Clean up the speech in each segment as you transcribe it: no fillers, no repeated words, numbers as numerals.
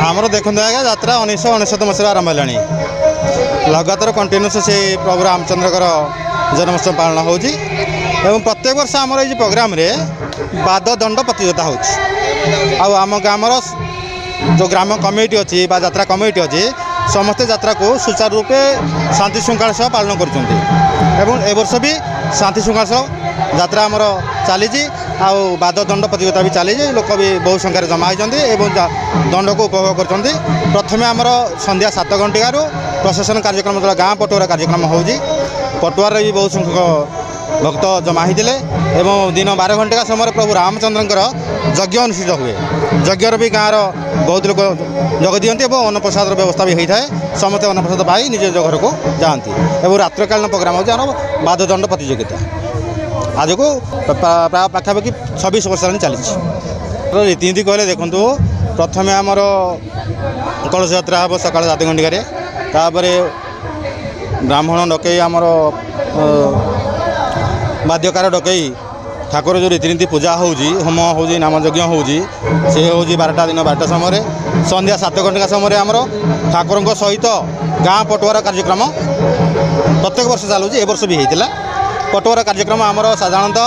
आमर देखते आज्ञा यात्रा 1999 मसीह आरंभ है लगातार कंटिन्यूस से प्रभु रामचंद्र जन्मोत्सव पालन हो प्रत्येक वर्ष आमर ये प्रोग्राम रे बाद दंड प्रतियोगिता होम ग्रामर जो ग्राम कमिटी अच्छी यात्रा कमिटी अच्छी समस्ते यात्रा को सुचारू रूपे शांति श्रृंखला सह पालन कर वर्ष भी शांति श्रृंखला सह यात्रा आमर चली बाद दंड प्रतियोगिता भी चली लोक भी बहुत संख्यार जमा होती दंड को उपभोग कर प्रथम आमर संध्या 7 घंटारू प्रशासन कार्यक्रम जो गाँ पटुआर कार्यक्रम हो पटुआर भी बहुत संख्यक भक्त जमा होते दिन 12 घंटा समय प्रभु रामचंद्र यज्ञ अनुष्ठित हुए यज्ञर भी गाँव बहुत लोग जग दिखती और अन्नप्रसाद व्यवस्था भी होता है समस्त अन्नप्रसाद पाई निज घर को जाती और रात्रकालीन प्रोग्राम हो बाददंड प्रतियोगिता आज को प्राय पाखापाखि 26 वर्ष चली रीतिनीति कहले देखूँ प्रथम आमर कलश यात्रा हम सकाल 7 घंटे ब्राह्मण डकई आमर बाद्यकार डकई ठाकुर जो रीतिनीति पूजा होम हो नाम यज्ञ हो 12टा दिन 12टा समय संध्या 7 घंटा समय आमर ठाकुर सहित गाँ पटुआर कार्यक्रम प्रत्येक वर्ष चलू ए वर्ष भी होता पटुआर कार्यक्रम आमर साधारणतः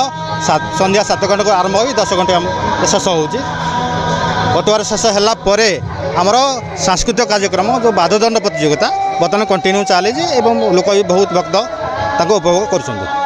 संध्या 7 घंटा को आरंभ हो 10 घंटे शेष हो पटुआर शेष है आमर सांस्कृतिक कार्यक्रम जो बाददंड प्रतियोगिता बर्तमान कंटिन्यू चली लोक भी बहुत भक्त उपभोग कर।